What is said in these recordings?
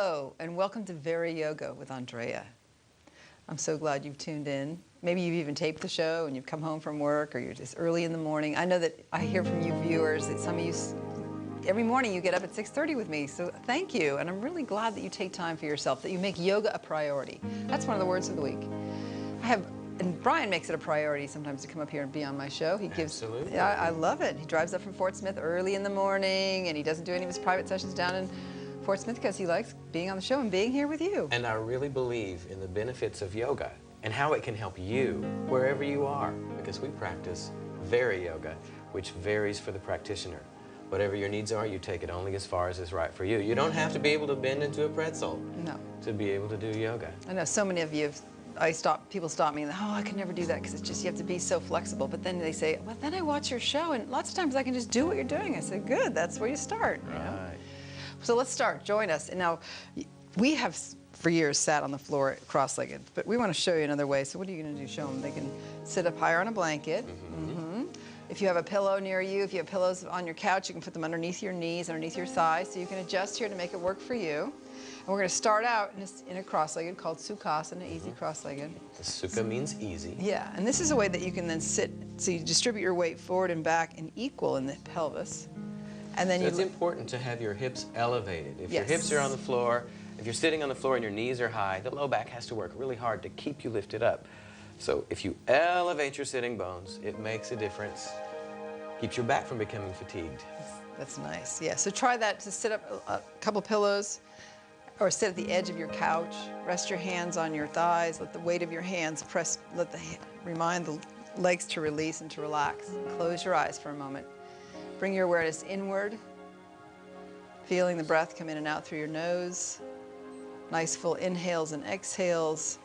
Hello, and welcome to VariYoga with Andrea. I'm so glad you've tuned in. Maybe you've even taped the show and you've come home from work, or you're just early in the morning. I know that I hear from you viewers that some of you, every morning you get up at 6:30 with me, so thank you. And I'm really glad that you take time for yourself, that you make yoga a priority. That's one of the words of the week. And Brian makes it a priority sometimes to come up here and be on my show. He gives, Absolutely. Yeah, I love it. He drives up from Fort Smith early in the morning, and he doesn't do any of his private sessions down in Fort Smith because he likes being on the show and being here with you. And I really believe in the benefits of yoga and how it can help you wherever you are, because we practice VariYoga, which varies for the practitioner. Whatever your needs are, you take it only as far as is right for you. You don't have to be able to bend into a pretzel to be able to do yoga. I know so many of you people stop me and oh, I could never do that because it's just you have to be so flexible. But then they say, well, then I watch your show and lots of times I can just do what you're doing. I said, good, that's where you start. Right. You know? So let's start. Join us. And now, we have for years sat on the floor cross-legged, but we want to show you another way. So what are you going to do? Show them. They can sit up higher on a blanket. If you have a pillow near you, if you have pillows on your couch, you can put them underneath your knees, underneath your thighs, so you can adjust here to make it work for you. And we're going to start out in a cross-legged called Sukhasana, easy cross-legged. The Sukha means easy. Yeah, and this is a way that you can then sit, so you distribute your weight forward and back and equal in the pelvis. And then it's important to have your hips elevated. If your hips are on the floor, if you're sitting on the floor and your knees are high, the low back has to work really hard to keep you lifted up. So if you elevate your sitting bones, it makes a difference. Keeps your back from becoming fatigued. That's nice. Yeah, so try that to sit up a couple pillows or sit at the edge of your couch. Rest your hands on your thighs. Let the weight of your hands remind the legs to release and to relax. Close your eyes for a moment. Bring your awareness inward, feeling the breath come in and out through your nose. Nice full inhales and exhales.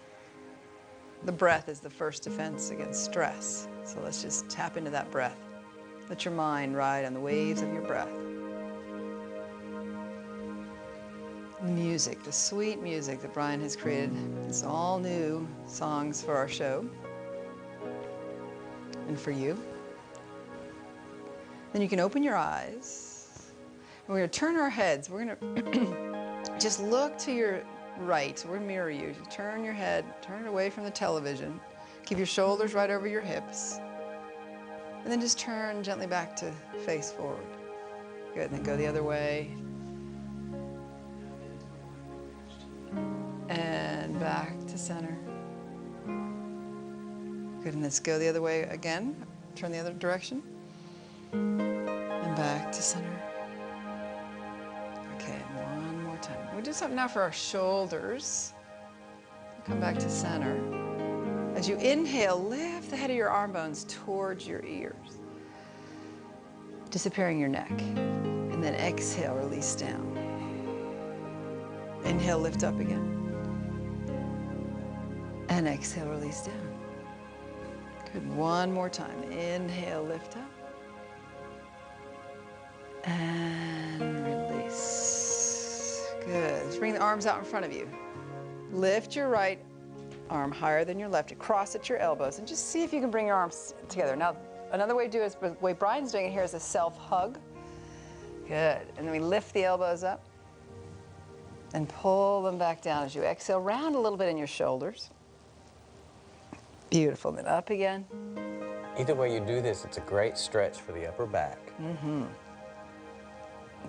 The breath is the first defense against stress. So let's just tap into that breath. Let your mind ride on the waves of your breath. Music, the sweet music that Brian has created. It's all new songs for our show and for you. Then you can open your eyes. And we're going to turn our heads. We're going to just look to your right. We're going to mirror you. Turn your head, turn it away from the television. Keep your shoulders right over your hips. And then just turn gently back to face forward. Good, and then go the other way. And back to center. Good, and let's go the other way again. Turn the other direction. And back to center. Okay, one more time. We'll do something now for our shoulders. Come back to center. As you inhale, lift the head of your arm bones towards your ears, disappearing your neck. And then exhale, release down. Inhale, lift up again. And exhale, release down. Good, one more time. Inhale, lift up. And release. Good. Let's bring the arms out in front of you. Lift your right arm higher than your left. Cross at your elbows. And just see if you can bring your arms together. Now, another way to do it is the way Brian's doing it here is a self-hug. Good. And then we lift the elbows up and pull them back down as you exhale. Round a little bit in your shoulders. Beautiful. Then up again. Either way you do this, it's a great stretch for the upper back.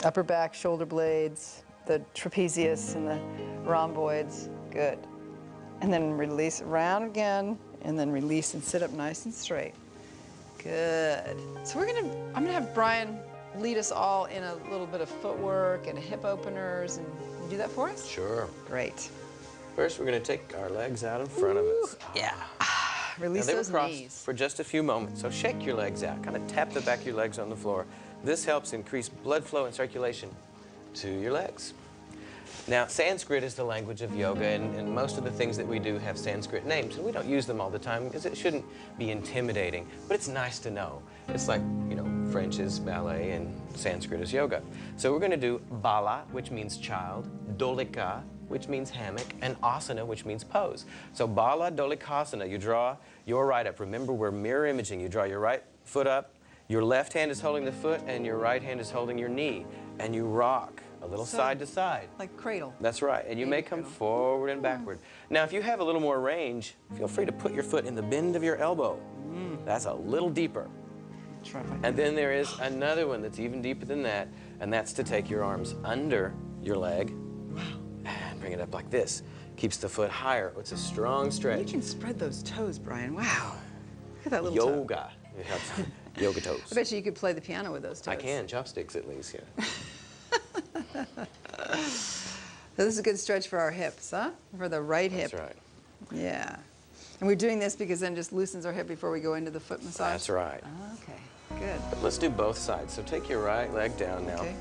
Upper back, shoulder blades, the trapezius and the rhomboids. Good. And then release, round again, and then release and sit up nice and straight. Good. So I'm gonna have Brian lead us all in a little bit of footwork and hip openers, and you do that for us? Sure. Great. First, we're gonna take our legs out in front of us. Yeah. Release those knees. For just a few moments, so shake your legs out. Kind of tap the back of your legs on the floor. This helps increase blood flow and circulation to your legs. Now, Sanskrit is the language of yoga, and most of the things that we do have Sanskrit names, and we don't use them all the time because it shouldn't be intimidating, but it's nice to know. It's like, you know, French is ballet and Sanskrit is yoga. So we're going to do bala, which means child, dolika, which means hammock, and asana, which means pose. So bala dolikasana, you draw your right up. Remember, we're mirror imaging. You draw your right foot up, your left hand is holding the foot, and your right hand is holding your knee, and you rock a little So- side to side. Like cradle. That's right, and you may come forward and backward. Now, if you have a little more range, feel free to put your foot in the bend of your elbow. That's a little deeper. Try if I can- And then there is another one that's even deeper than that, and that's to take your arms under your leg and bring it up like this. Keeps the foot higher. It's a strong You stretch. can spread those toes, Brian. Wow. Look at that little toe. Yoga. It helps. Yoga toes. I bet you could play the piano with those toes. I can, chopsticks at least, yeah. So this is a good stretch for our hips, huh? For the right hip. That's right. Yeah. And we're doing this because then it just loosens our hip before we go into the foot massage? That's right. Okay, good. But let's do both sides. So take your right leg down now. Okay.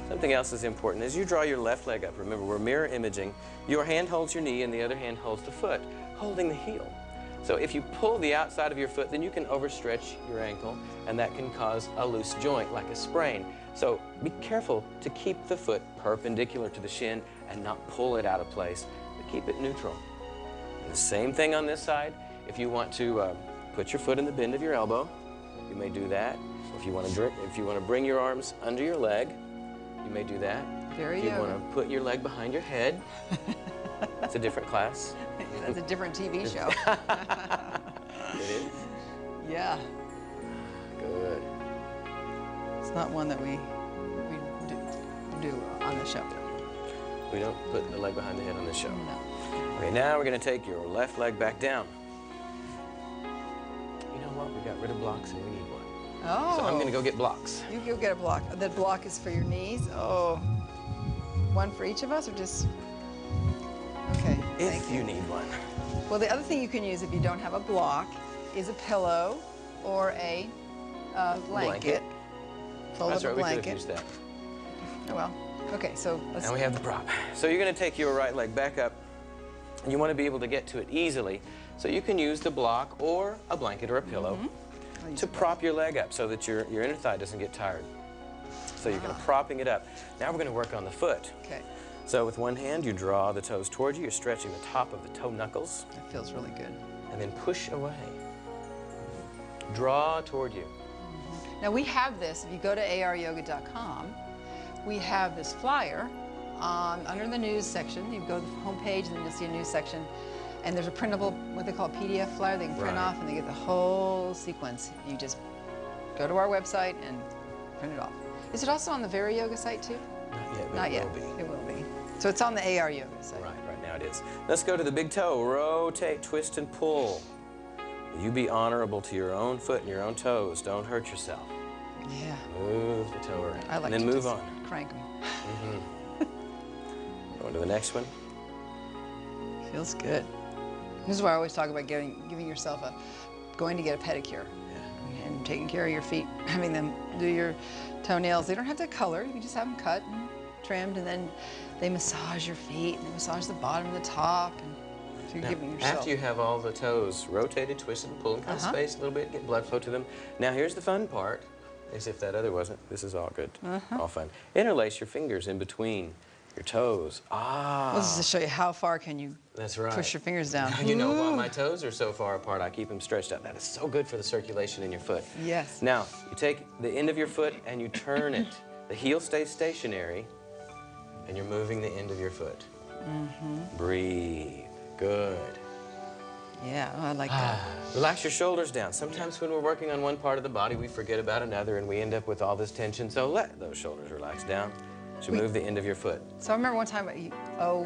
Something else is important. As you draw your left leg up, remember we're mirror imaging. Your hand holds your knee and the other hand holds the foot, holding the heel. So if you pull the outside of your foot, then you can overstretch your ankle, and that can cause a loose joint, like a sprain. So be careful to keep the foot perpendicular to the shin and not pull it out of place, but keep it neutral. And the same thing on this side. If you want to put your foot in the bend of your elbow, you may do that. If you want to bring your arms under your leg, you may do that. VariYoga. If you want to put your leg behind your head, that's a different class. That's a different TV show. It is? Yeah. Good. It's not one that we do on the show. We don't put the leg behind the head on this show. No. Okay, now we're going to take your left leg back down. You know what? We got rid of blocks and we need one. Oh. So I'm going to go get blocks. You go get a block. That block is for your knees. Oh. One for each of us, or just? Okay. If thank you need one. Well, the other thing you can use if you don't have a block is a pillow or a blanket. Fold That's up right, a we could have blanket. used that. Oh well. Okay, so let's. Now we have the prop. So you're going to take your right leg back up. And you want to be able to get to it easily. So you can use the block or a blanket or a pillow I'll use to a prop your leg up so that your inner thigh doesn't get tired. So you're kind of propping it up. Now we're going to work on the foot. Okay. So with one hand, you draw the toes toward you. You're stretching the top of the toe knuckles. That feels really good. And then push away. Draw toward you. Now we have this, if you go to aryoga.com, we have this flyer under the news section. You go to the homepage and then you'll see a news section. And there's a printable, what they call a PDF flyer they can print Right. off, and they get the whole sequence. You just go to our website and print it off. Is it also on the VariYoga site too? Not yet, but Not it yet. will be. It will be. So it's on the ARYoga site. Right now it is. Let's go to the big toe. Rotate, twist, and pull. You be honorable to your own foot and your own toes. Don't hurt yourself. Yeah. Move the toe around. I like and then to move just on. crank them. Going to the next one. Feels good. This is why I always talk about giving yourself going to get a pedicure. Yeah. And taking care of your feet, having them do your toenails. They don't have to color. You can just have them cut and trimmed, and then they massage your feet, and they massage the bottom and the top. And so you're Now, giving yourself. after you have all the toes rotated, twisted, and pulled, kind of space a little bit, get blood flow to them. Now here's the fun part, as if that other wasn't. This is all good, all fun. Interlace your fingers in between your toes. Ah. Well, this is to show you how far can you That's right. push your fingers down. You know, while my toes are so far apart, I keep them stretched out. That is so good for the circulation in your foot. Yes. Now, you take the end of your foot and you turn it. The heel stays stationary, and you're moving the end of your foot. Breathe. Good. Yeah, oh, I like that. Relax your shoulders down. Sometimes when we're working on one part of the body, we forget about another, and we end up with all this tension. So let those shoulders relax down. So move the end of your foot. So I remember one time,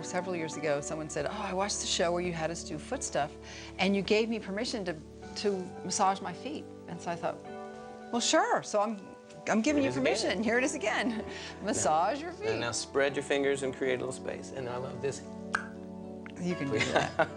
several years ago, someone said, "Oh, I watched the show where you had us do foot stuff, and you gave me permission to massage my feet." And so I thought, well, sure. So I'm giving you permission. again. Here it is again. Massage your feet. And now spread your fingers and create a little space. And I love this. You can do that.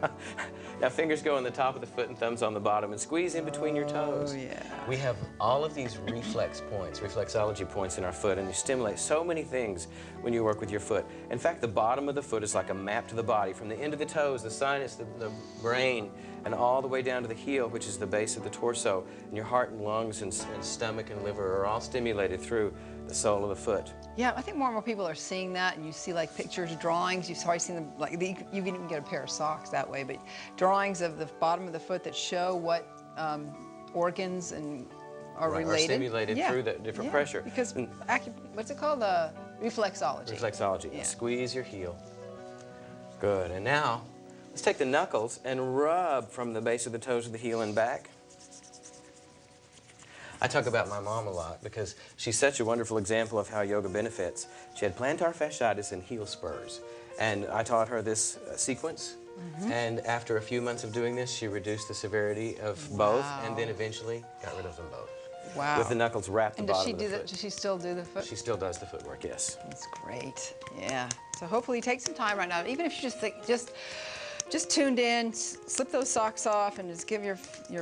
Now fingers go on the top of the foot and thumbs on the bottom, and squeeze in between your toes. Oh, yeah. We have all of these reflex points, reflexology points in our foot, and you stimulate so many things when you work with your foot. In fact, the bottom of the foot is like a map to the body. From the end of the toes, the sinus, the brain, and all the way down to the heel, which is the base of the torso. And your heart and lungs and stomach and liver are all stimulated through the sole of the foot. Yeah, I think more and more people are seeing that, and you see like pictures, drawings. You've probably seen them, like you can even get a pair of socks that way, but drawings of the bottom of the foot that show what organs and are related. Are stimulated through the different pressure. Because what's it called? Reflexology. Reflexology. Yeah. Squeeze your heel. Good. And now, let's take the knuckles and rub from the base of the toes to the heel and back. I talk about my mom a lot because she's such a wonderful example of how yoga benefits. She had plantar fasciitis and heel spurs. And I taught her this sequence. And after a few months of doing this, she reduced the severity of both and then eventually got rid of them both. Wow. With the knuckles wrapped the bottom of the foot. Does she still do the foot? She still does the footwork, yes. That's great. Yeah. So hopefully take some time right now, even if you just tuned in, slip those socks off and just give your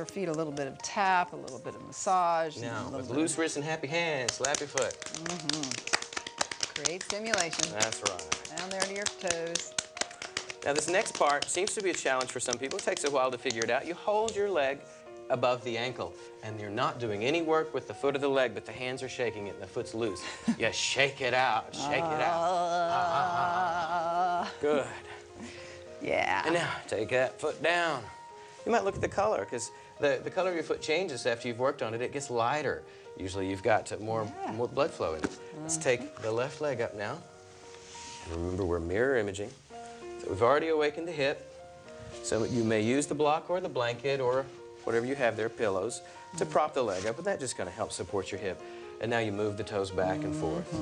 feet a little bit of tap, a little bit of massage. Now, with loose wrists and happy hands, slap your foot. Create stimulation. That's right. Down there to your toes. Now, this next part seems to be a challenge for some people. It takes a while to figure it out. You hold your leg above the ankle, and you're not doing any work with the foot of the leg, but the hands are shaking it and the foot's loose. You shake it out, shake it out. Good. Yeah. And now, take that foot down. You might look at the color, because the color of your foot changes after you've worked on it. It gets lighter. Usually you've got more blood flow in it. Let's take the left leg up now. And remember, we're mirror imaging. So we've already awakened the hip. So you may use the block or the blanket or whatever you have there, pillows, to prop the leg up, but that just kind of helps support your hip. And now you move the toes back and forth.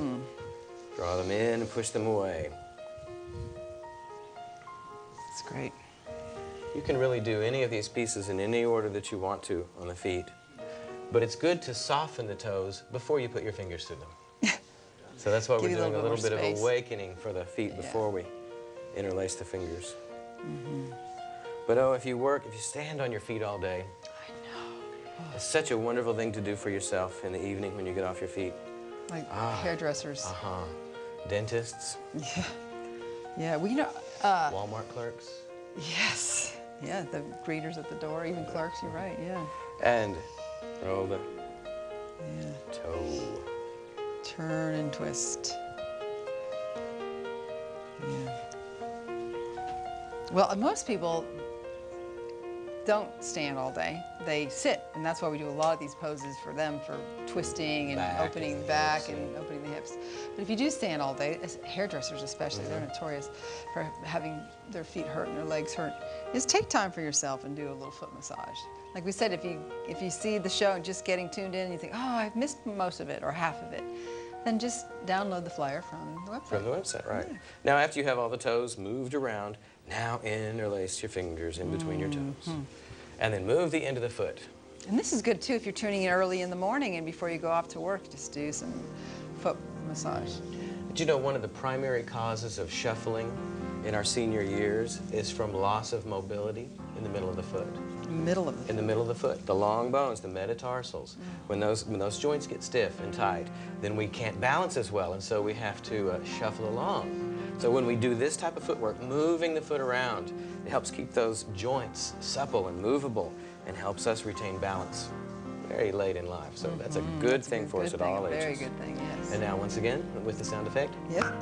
Draw them in and push them away. That's great. You can really do any of these pieces in any order that you want to on the feet, but it's good to soften the toes before you put your fingers through them. So that's why we're doing a little bit of awakening for the feet before we interlace the fingers. But oh, if you stand on your feet all day, I know. It's such a wonderful thing to do for yourself in the evening when you get off your feet. Like hairdressers. Dentists. Yeah. Yeah, well, you know. Walmart clerks. Yes. Yeah, the greeters at the door, even clerks, you're right, yeah. And roll the toe. Turn and twist. Yeah. Well, most people don't stand all day. They sit, and that's why we do a lot of these poses for them, for twisting and opening the back and opening the hips. But if you do stand all day, as hairdressers especially, they're notorious for having their feet hurt and their legs hurt. Just take time for yourself and do a little foot massage. Like we said, if you see the show and just getting tuned in and you think, oh, I've missed most of it or half of it, then just download the flyer from the website. From the website, right. Yeah. Now, after you have all the toes moved around, now interlace your fingers in between your toes. And then move the end of the foot. And this is good, too, if you're tuning in early in the morning and before you go off to work, just do some foot massage. Did you know one of the primary causes of shuffling in our senior years is from loss of mobility in the middle of the foot? In the middle of the foot. The long bones, the metatarsals. When those joints get stiff and tight, then we can't balance as well, and so we have to shuffle along. So when we do this type of footwork, moving the foot around, it helps keep those joints supple and movable and helps us retain balance very late in life. So that's a good thing for us at all ages. Very good thing, yes. And now once again, with the sound effect. Yep.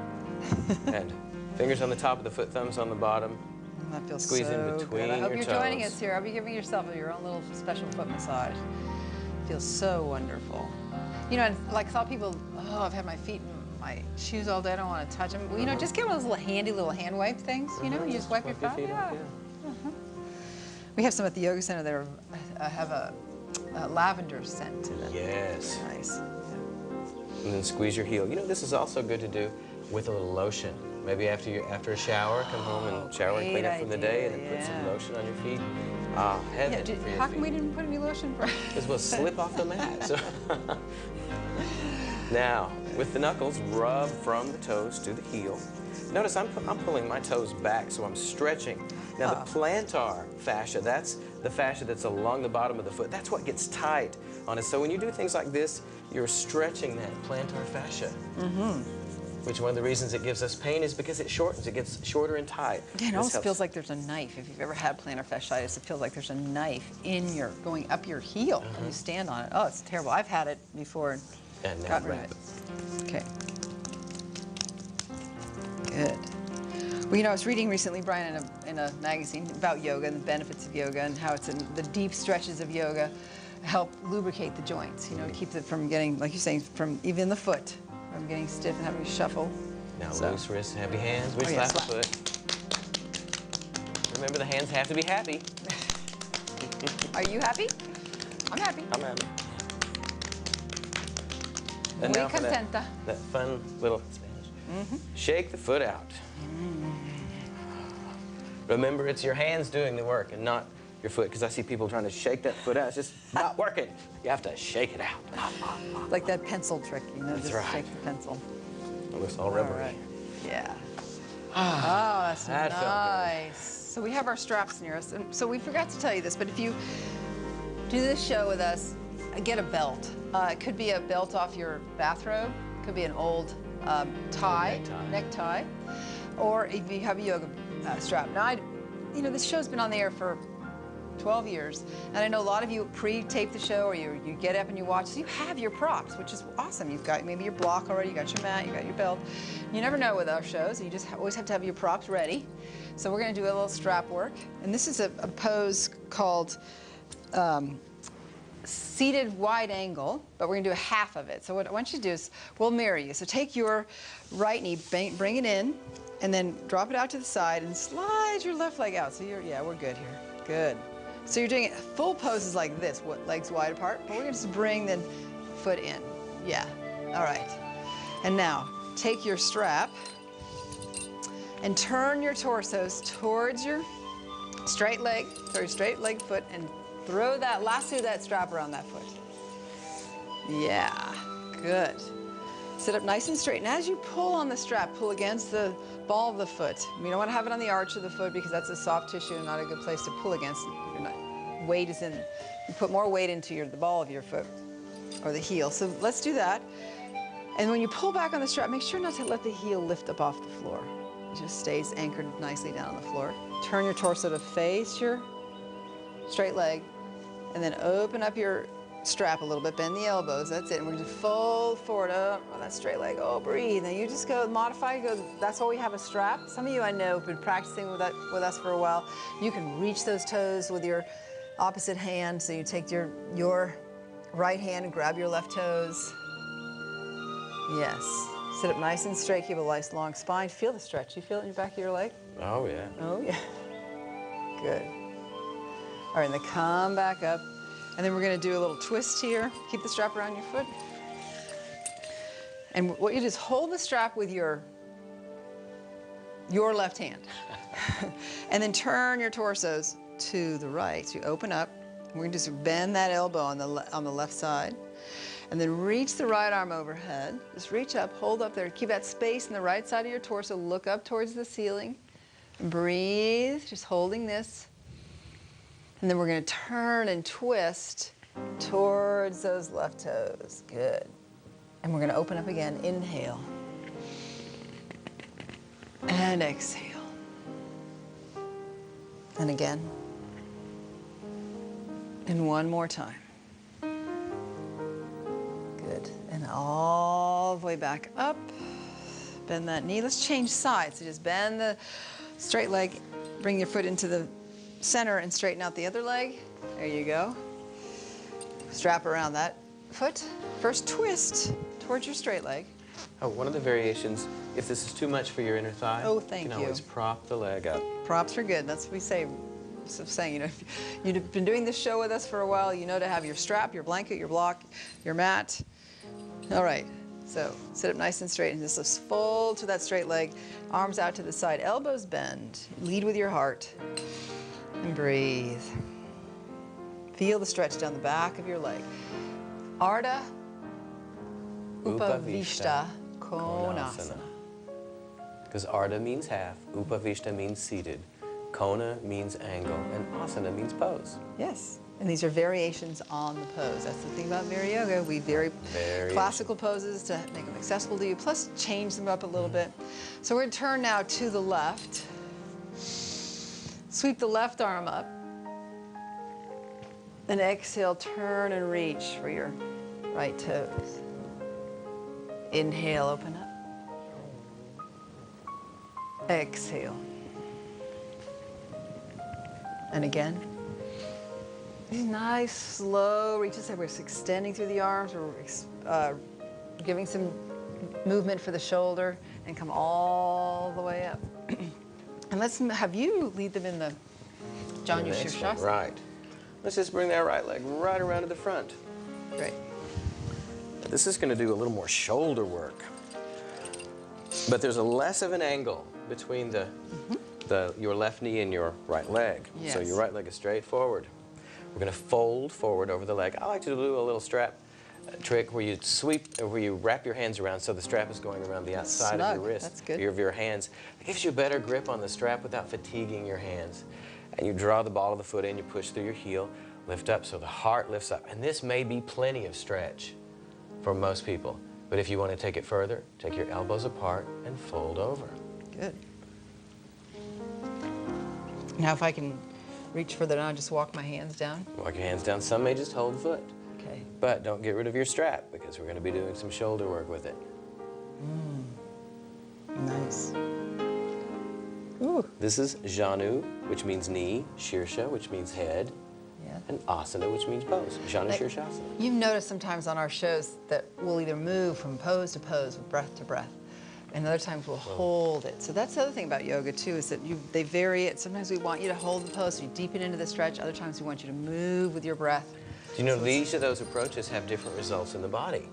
And fingers on the top of the foot, thumbs on the bottom. That feels Squeeze so in between good. I hope your you're toes. joining us here. I'll be giving yourself your own little special foot massage. Feels so wonderful. You know, like some people, oh, I've had my feet in my shoes all day. I don't want to touch them. Well, you know, just get one of those handy little hand wipe things. You know, you just wipe your feet. Yeah. We have some at the yoga center that have a lavender scent to them. Yes. Nice. And then squeeze your heel. You know, this is also good to do with a little lotion. Maybe after a shower, come home and shower and clean up from the day, and then put some lotion on your feet. Heaven for your feet. How come we didn't put any lotion for? Because we'll slip off the mat. So now, with the knuckles, rub from the toes to the heel. Notice I'm pulling my toes back, so I'm stretching. Now, the plantar fascia, that's the fascia that's along the bottom of the foot. That's what gets tight on it. So when you do things like this, you're stretching that plantar fascia. Which one of the reasons it gives us pain is because it shortens. It gets shorter and tight. Yeah, it almost feels like there's a knife. If you've ever had plantar fasciitis, it feels like there's a knife going up your heel when you stand on it. Oh, it's terrible. I've had it before and now got rid of it. Okay. Good. Well, you know, I was reading recently, Brian, in a magazine about yoga and the benefits of yoga and how it's in the deep stretches of yoga help lubricate the joints, you know, keep it from getting, like you're saying, from even the foot, I'm getting stiff and having to shuffle. Now So. loose wrists, happy hands. We Oh, yeah, slap the slap. foot. Remember, the hands have to be happy. Are you happy? I'm happy. I'm happy. And Muy now for contenta. that fun little Spanish. Shake the foot out. Remember, it's your hands doing the work and not your foot, because I see people trying to shake that foot out. It's just not working. You have to shake it out. Like that pencil trick, you know, That's just right. shake the pencil. It looks all rubbery. Right. Yeah. Oh, that's That felt good. nice. So we have our straps near us. And so we forgot to tell you this, but if you do this show with us, get a belt. It could be a belt off your bathrobe. It could be an old necktie. Or if you have a yoga strap. Now, you know, this show's been on the air for 12 years, and I know a lot of you pre-tape the show, or you get up and you watch, so you have your props, which is awesome. You've got maybe your block already, you got your mat, you got your belt. You never know with our shows, you just always have to have your props ready. So we're gonna do a little strap work, and this is a pose called seated wide angle, but we're gonna do a half of it. So what I want you to do is, we'll mirror you. So take your right knee, bring it in, and then drop it out to the side and slide your left leg out. So yeah, we're good here, good. So you're doing it, full poses like this, legs wide apart, but we're gonna just bring the foot in. Yeah, all right. And now, take your strap and turn your torsos towards your straight leg foot, and throw that, lasso that strap around that foot. Yeah, good. Sit up nice and straight, and as you pull on the strap, pull against the ball of the foot. You don't want to have it on the arch of the foot because that's a soft tissue and not a good place to pull against. Weight is in, you put more weight into the ball of your foot or the heel. So let's do that. And when you pull back on the strap, make sure not to let the heel lift up off the floor. It just stays anchored nicely down on the floor. Turn your torso to face your straight leg, and then open up your strap a little bit, bend the elbows, that's it. And we're gonna fold forward up on that straight leg. Oh, breathe. Now you just go modify, that's why we have a strap. Some of you I know have been practicing with us for a while. You can reach those toes with your opposite hand. So you take your right hand and grab your left toes. Yes. Sit up nice and straight, keep a nice long spine. Feel the stretch. You feel it in your back of your leg? Oh, yeah. Oh, yeah. Good. All right, and then come back up. And then we're gonna do a little twist here. Keep the strap around your foot. And what you do is hold the strap with your left hand. And then turn your torsos to the right. So you open up. We're gonna just bend that elbow on the left side. And then reach the right arm overhead. Just reach up, hold up there. Keep that space in the right side of your torso. Look up towards the ceiling. Breathe, just holding this. And then we're going to turn and twist towards those left toes. Good. And we're going to open up again. Inhale. And exhale. And again. And one more time. Good. And all the way back up. Bend that knee. Let's change sides. So just bend the straight leg. Bring your foot into the center and straighten out the other leg. There you go. Strap around that foot. First twist towards your straight leg. Oh, one of the variations, if this is too much for your inner thigh, Oh, thank you can you. always prop the leg up. Props are good. That's what we say. So saying, you know, if you've been doing this show with us for a while, you know to have your strap, your blanket, your block, your mat. All right. So sit up nice and straight and just fold to that straight leg. Arms out to the side, elbows bend. Lead with your heart. And breathe. Feel the stretch down the back of your leg. Ardha Upavishta Konasana. Because Ardha means half, Upavishta means seated, Kona means angle, and Asana means pose. Yes. And these are variations on the pose. That's the thing about VariYoga. We vary classical poses to make them accessible to you, plus change them up a little bit. So we're going to turn now to the left. Sweep the left arm up. And exhale, turn and reach for your right toes. Inhale, open up. Exhale. And again. These nice, slow reaches. We're extending through the arms. We're giving some movement for the shoulder, and come all the way up. And let's have you lead them in the Janu Shirshasana. Right. Let's just bring that right leg right around to the front. Great. This is going to do a little more shoulder work. But there's a less of an angle between your left knee and your right leg. Yes. So your right leg is straight forward. We're going to fold forward over the leg. I like to do a little strap trick where you where you wrap your hands around so the strap is going around the outside of your wrist. That's good. Of your hands. It gives you a better grip on the strap without fatiguing your hands. And you draw the ball of the foot in, you push through your heel, lift up so the heart lifts up. And this may be plenty of stretch for most people. But if you want to take it further, take your elbows apart and fold over. Good. Now if I can reach further down, just walk my hands down. Walk your hands down. Some may just hold the foot. Okay. But don't get rid of your strap because we're going to be doing some shoulder work with it. Nice. Ooh. This is Janu, which means knee, Shirsha, which means head, Yeah. and Asana, which means pose. Janu Like, Shirshasana. You've noticed sometimes on our shows that we'll either move from pose to pose, breath to breath, and other times we'll hold it. So that's the other thing about yoga too, is that they vary it. Sometimes we want you to hold the pose, so you deepen into the stretch. Other times we want you to move with your breath. Do you know each of those approaches have different results in the body?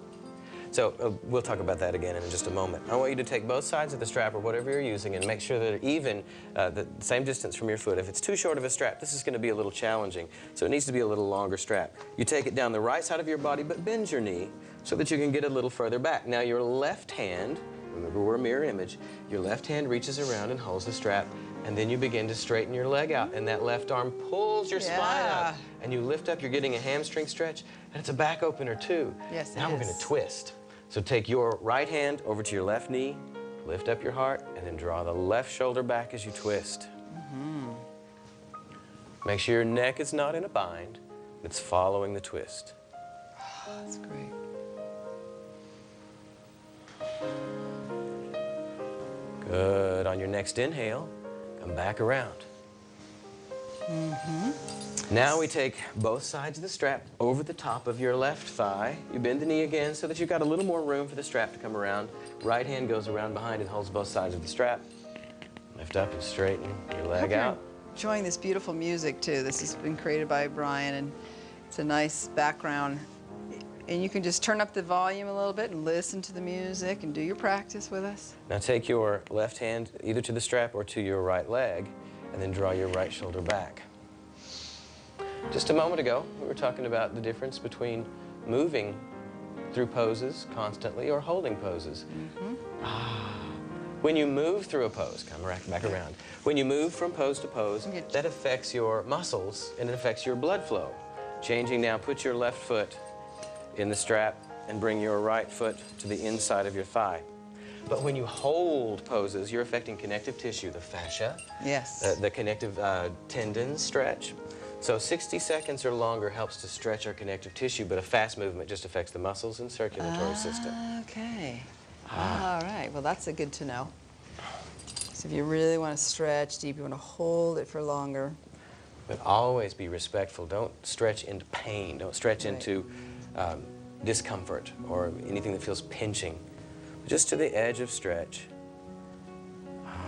So we'll talk about that again in just a moment. I want you to take both sides of the strap or whatever you're using and make sure that they're even, the same distance from your foot. If it's too short of a strap, this is going to be a little challenging. So it needs to be a little longer strap. You take it down the right side of your body, but bend your knee so that you can get a little further back. Now your left hand, remember we're a mirror image, your left hand reaches around and holds the strap, and then you begin to straighten your leg out, and that left arm pulls your spine up, and you lift up, you're getting a hamstring stretch, and it's a back opener too. Yes, now we're going to twist. So take your right hand over to your left knee, lift up your heart, and then draw the left shoulder back as you twist. Make sure your neck is not in a bind, it's following the twist. That's great. Good. On your next inhale, come back around. Now we take both sides of the strap over the top of your left thigh. You bend the knee again so that you've got a little more room for the strap to come around. Right hand goes around behind and holds both sides of the strap. Lift up and straighten your leg out. Enjoying this beautiful music too. This has been created by Brian, and it's a nice background. And you can just turn up the volume a little bit and listen to the music and do your practice with us. Now take your left hand either to the strap or to your right leg, and then draw your right shoulder back. Just a moment ago, we were talking about the difference between moving through poses constantly or holding poses. When you move through a pose, come back around. When you move from pose to pose, that affects your muscles and it affects your blood flow. Changing now, put your left foot in the strap and bring your right foot to the inside of your thigh. But when you hold poses, you're affecting connective tissue, the fascia, Yes. the connective tendons stretch. So 60 seconds or longer helps to stretch our connective tissue, but a fast movement just affects the muscles and circulatory system. Okay. All right. Well, that's a good to know. So if you really want to stretch deep, you want to hold it for longer. But always be respectful. Don't stretch into pain. Don't stretch into discomfort or anything that feels pinching. Just to the edge of stretch.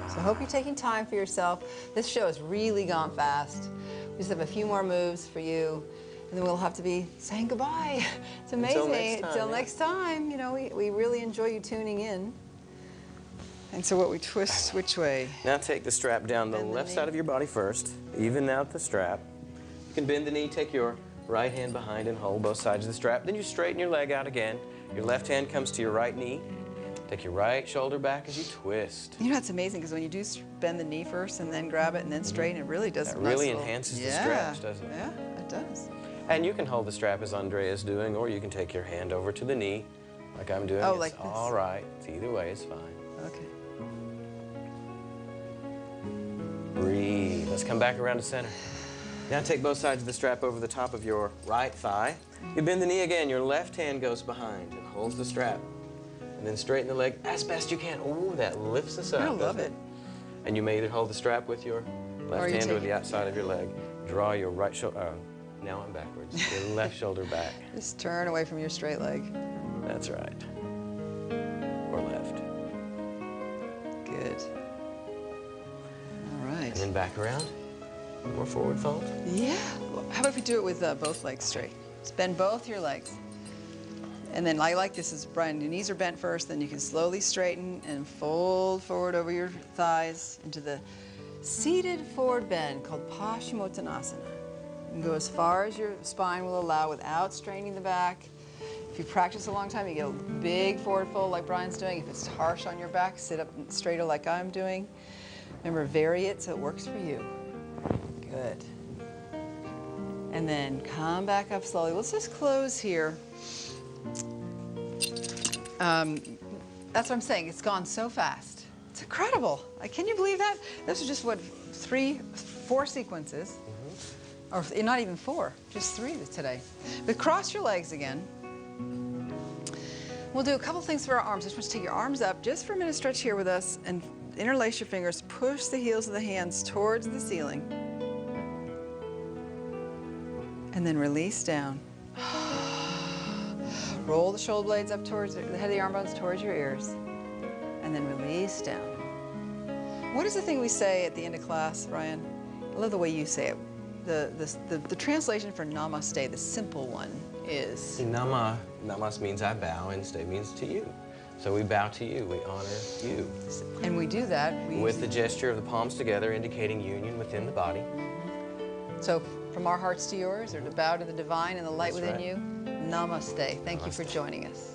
So I hope you're taking time for yourself. This show has really gone fast. We just have a few more moves for you, and then we'll have to be saying goodbye. It's amazing. Until next time. You know, we really enjoy you tuning in. And so what we twist, which way? Now take the strap down the left side of your body first. Even out the strap. You can bend the knee, take your right hand behind and hold both sides of the strap. Then you straighten your leg out again. Your left hand comes to your right knee. Take your right shoulder back as you twist. You know, it's amazing because when you do bend the knee first and then grab it and then straighten, it really does. That really enhances the stretch, doesn't it? Yeah, it does. And you can hold the strap as Andrea is doing, or you can take your hand over to the knee, like I'm doing. Oh, it's like this. all right. It's either way is fine. Okay. Breathe. Let's come back around to center. Now take both sides of the strap over the top of your right thigh. You bend the knee again. Your left hand goes behind and holds the strap. And then straighten the leg as best you can. Oh, that lifts us up. I love it. And you may either hold the strap with your left hand or the outside of your leg. Draw your right shoulder. Now I'm backwards. Your left shoulder back. Just turn away from your straight leg. That's right. Or left. back around. More forward fold. Yeah. How about if we do it with both legs straight? Just bend both your legs. And then I like this is, Brian, your knees are bent first, then you can slowly straighten and fold forward over your thighs into the seated forward bend called Paschimottanasana. You can go as far as your spine will allow without straining the back. If you practice a long time, you get a big forward fold like Brian's doing. If it's harsh on your back, sit up straighter like I'm doing. Remember, vary it so it works for you. Good. And then come back up slowly. Let's just close here. That's what I'm saying. It's gone so fast. It's incredible. Can you believe that? This is just what, 4 sequences. Or not even 4, just 3 today. But cross your legs again. We'll do a couple things for our arms. I just want you to take your arms up just for a minute, stretch here with us, and interlace your fingers. Push the heels of the hands towards the ceiling. And then release down. Roll the shoulder blades up towards the head of the arm bones towards your ears. And then release down. What is the thing we say at the end of class, Brian? I love the way you say it. The translation for namaste, the simple one, is? See, namas means I bow, and ste means to you. So we bow to you, we honor you. And we do that. With the gesture of the palms together, indicating union within the body. So from our hearts to yours, or to bow to the divine and the light That's within right. you, namaste. Thank you for joining us.